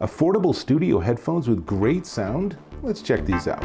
Affordable studio headphones with great sound? Let's check these out.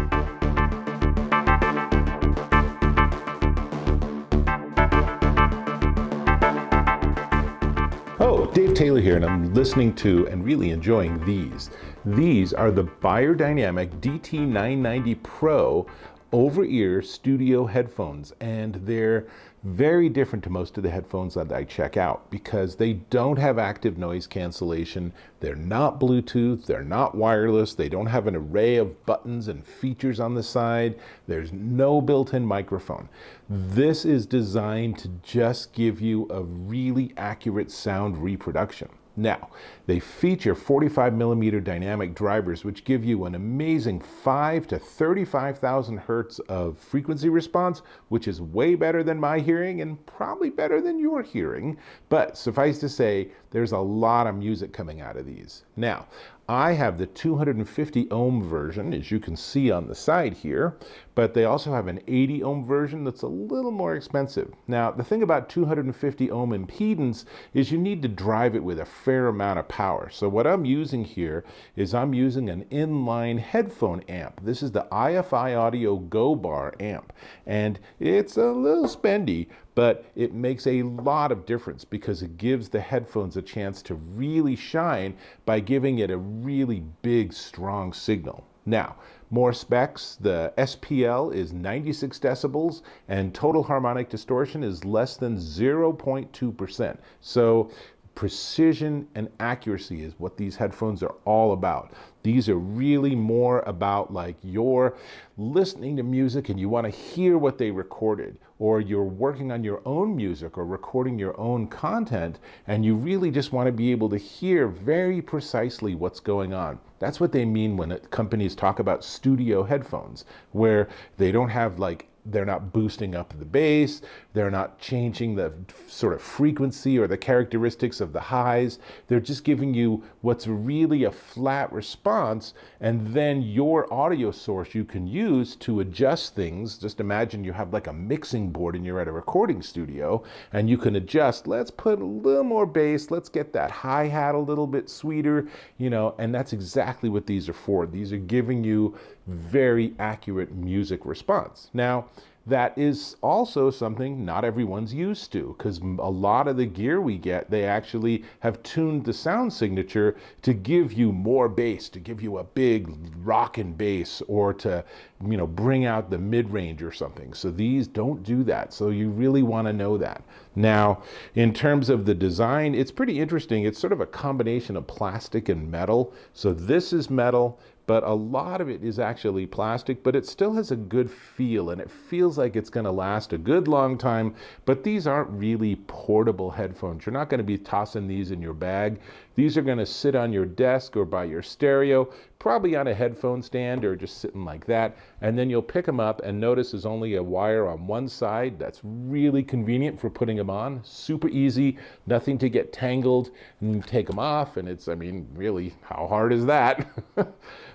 Oh, Dave Taylor here, and I'm listening to and really enjoying these. These are the Beyerdynamic DT990 Pro over-ear studio headphones, and they're very different to most of the headphones that I check out because they don't have active noise cancellation, they're not Bluetooth, they're not wireless, they don't have an array of buttons and features on the side, there's no built-in microphone. This is designed to just give you a really accurate sound reproduction. Now, they feature 45mm dynamic drivers, which give you an amazing 5 to 35,000 hertz of frequency response, which is way better than my hearing and probably better than your hearing. But suffice to say, there's a lot of music coming out of these. Now, I have the 250 ohm version, as you can see on the side here, but they also have an 80 ohm version that's a little more expensive. Now, the thing about 250 ohm impedance is you need to drive it with a fair amount of power. So what I'm using here is I'm using an inline headphone amp. This is the audiophile Audio Go Bar amp, and it's a little spendy, but it makes a lot of difference because it gives the headphones a chance to really shine by giving it a really big, strong signal. Now, more specs, the SPL is 96 decibels and total harmonic distortion is less than 0.2%. So precision and accuracy is what these headphones are all about. These are really more about like you're listening to music and you want to hear what they recorded, or you're working on your own music or recording your own content and you really just want to be able to hear very precisely what's going on. That's what they mean when companies talk about studio headphones, where they don't have they're not boosting up the bass, they're not changing the sort of frequency or the characteristics of the highs. They're just giving you what's really a flat response, and then your audio source you can use to adjust things. Just imagine you have like a mixing board and you're at a recording studio and you can adjust. Let's put a little more bass, let's get that hi-hat a little bit sweeter, and that's exactly what these are for. These are giving you very accurate music response. Now, that is also something not everyone's used to, because a lot of the gear we get, they actually have tuned the sound signature to give you more bass, to give you a big rockin' bass, or to bring out the mid-range or something. So these don't do that. So you really want to know that. Now, in terms of the design, it's pretty interesting. It's sort of a combination of plastic and metal. So this is metal, but a lot of it is actually plastic, but it still has a good feel and it feels like it's going to last a good long time. But these aren't really portable headphones. You're not going to be tossing these in your bag. These are going to sit on your desk or by your stereo, probably on a headphone stand or just sitting like that. And then you'll pick them up and notice there's only a wire on one side. That's really convenient for putting them on. Super easy, nothing to get tangled, and you take them off and it's, really, how hard is that?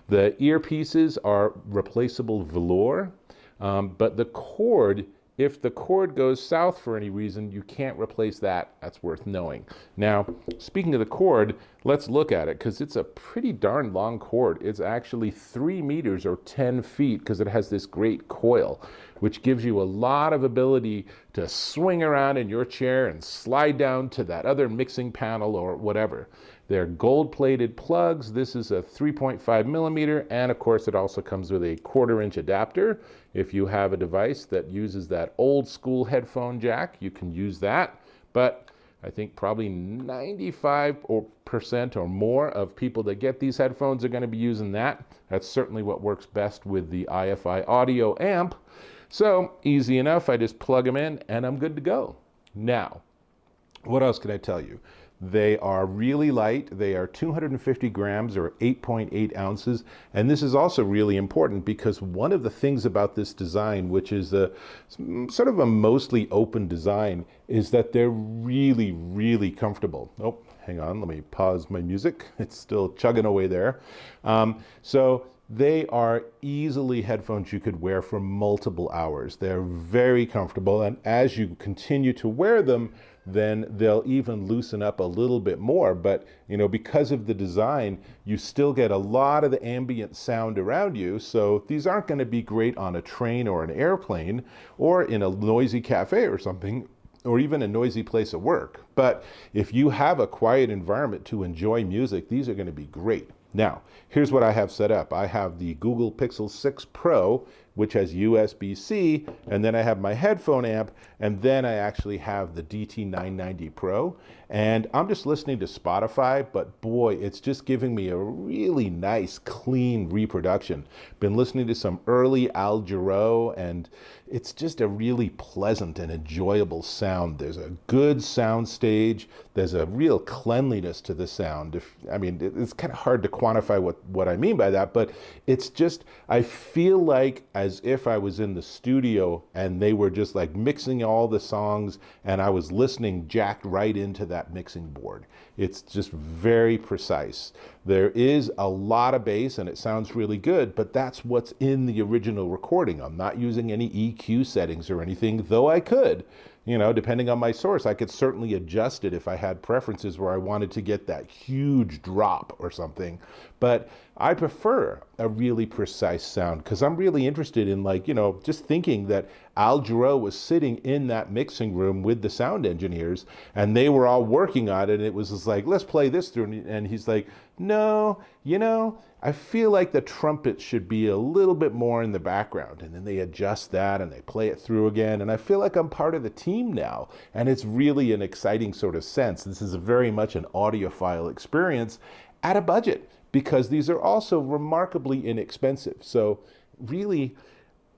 The earpieces are replaceable velour, but the cord, if the cord goes south for any reason, you can't replace that. That's worth knowing. Now, speaking of the cord, let's look at it because it's a pretty darn long cord. It's actually 3 meters or 10 feet because it has this great coil, which gives you a lot of ability to swing around in your chair and slide down to that other mixing panel or whatever. They're gold-plated plugs. This is a 3.5 millimeter, and of course it also comes with a 1/4-inch adapter. If you have a device that uses that old school headphone jack, you can use that. But I think probably 95% or more of people that get these headphones are going to be using that. That's certainly what works best with the audiophile audio amp. So easy enough, I just plug them in and I'm good to go. Now, what else can I tell you? They are really light. They are 250 grams or 8.8 ounces. And this is also really important because one of the things about this design, which is a sort of a mostly open design, is that they're really, really comfortable. Oh, hang on, let me pause my music. It's still chugging away there. So They are easily headphones you could wear for multiple hours. They're very comfortable, and as you continue to wear them, then they'll even loosen up a little bit more. But because of the design, you still get a lot of the ambient sound around you. So these aren't going to be great on a train or an airplane or in a noisy cafe or something, or even a noisy place of work. But if you have a quiet environment to enjoy music, these are going to be great. Now, here's what I have set up. I have the Google Pixel 6 Pro, which has USB-C, and then I have my headphone amp, and then I actually have the DT990 Pro. And I'm just listening to Spotify, but boy, it's just giving me a really nice, clean reproduction. Been listening to some early Al Jarreau, and it's just a really pleasant and enjoyable sound. There's a good sound stage. There's a real cleanliness to the sound. It's kind of hard to quantify what I mean by that, but it's just, I feel like as if I was in the studio and they were just like mixing all the songs and I was listening jacked right into that mixing board. It's just very precise. There is a lot of bass and it sounds really good, but that's what's in the original recording. I'm not using any EQ settings or anything, though I could. Depending on my source, I could certainly adjust it if I had preferences where I wanted to get that huge drop or something. But I prefer a really precise sound because I'm really interested in just thinking that Al Jarreau was sitting in that mixing room with the sound engineers and they were all working on it. And it was just like, let's play this through. And he's like, no, I feel like the trumpet should be a little bit more in the background. And then they adjust that and they play it through again. And I feel like I'm part of the team now. And it's really an exciting sort of sense. This is very much an audiophile experience at a budget because these are also remarkably inexpensive. So really,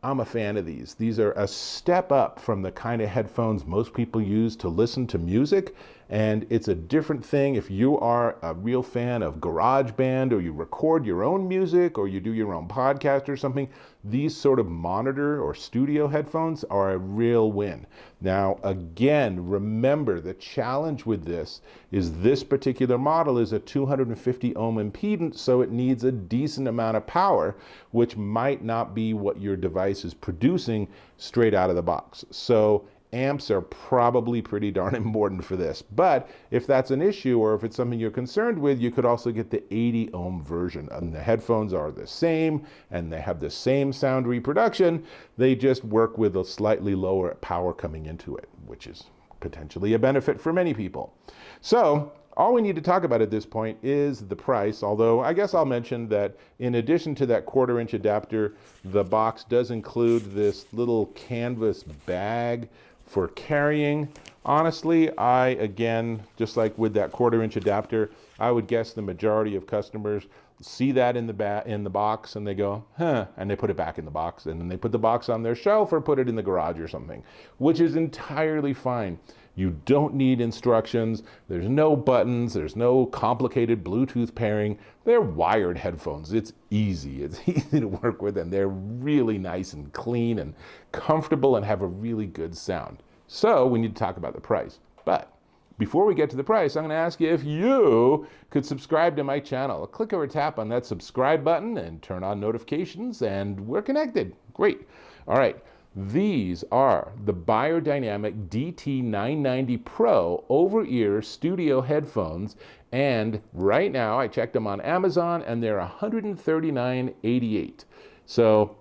I'm a fan of these. These are a step up from the kind of headphones most people use to listen to music. And it's a different thing if you are a real fan of GarageBand or you record your own music or you do your own podcast or something. These sort of monitor or studio headphones are a real win. Now, again, remember the challenge with this is this particular model is a 250 ohm impedance, so it needs a decent amount of power, which might not be what your device is producing straight out of the box. So amps are probably pretty darn important for this. But if that's an issue or if it's something you're concerned with, you could also get the 80 ohm version. And the headphones are the same and they have the same sound reproduction. They just work with a slightly lower power coming into it, which is potentially a benefit for many people. So all we need to talk about at this point is the price, although I guess I'll mention that in addition to that 1/4-inch adapter, the box does include this little canvas bag for carrying. Honestly, again, just like with that 1/4-inch adapter, I would guess the majority of customers see that in the box and they go, huh, and they put it back in the box and then they put the box on their shelf or put it in the garage or something, which is entirely fine. You don't need instructions. There's no buttons. There's no complicated Bluetooth pairing. They're wired headphones. It's easy. It's easy to work with, and they're really nice and clean and comfortable and have a really good sound. So we need to talk about the price. But before we get to the price, I'm going to ask you if you could subscribe to my channel. Click or tap on that subscribe button and turn on notifications, and we're connected. Great. All right. These are the Beyerdynamic DT990 Pro over-ear studio headphones, and right now I checked them on Amazon and they're $139.88. So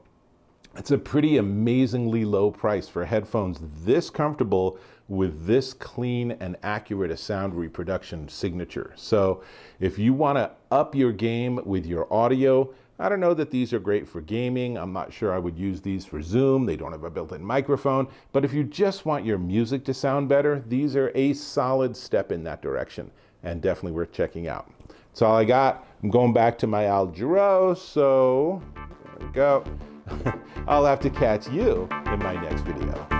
it's a pretty amazingly low price for headphones this comfortable with this clean and accurate a sound reproduction signature. So if you want to up your game with your audio, I don't know that these are great for gaming. I'm not sure I would use these for Zoom. They don't have a built-in microphone. But if you just want your music to sound better, these are a solid step in that direction and definitely worth checking out. That's all I got. I'm going back to my Al Jarreau, so there we go. I'll have to catch you in my next video.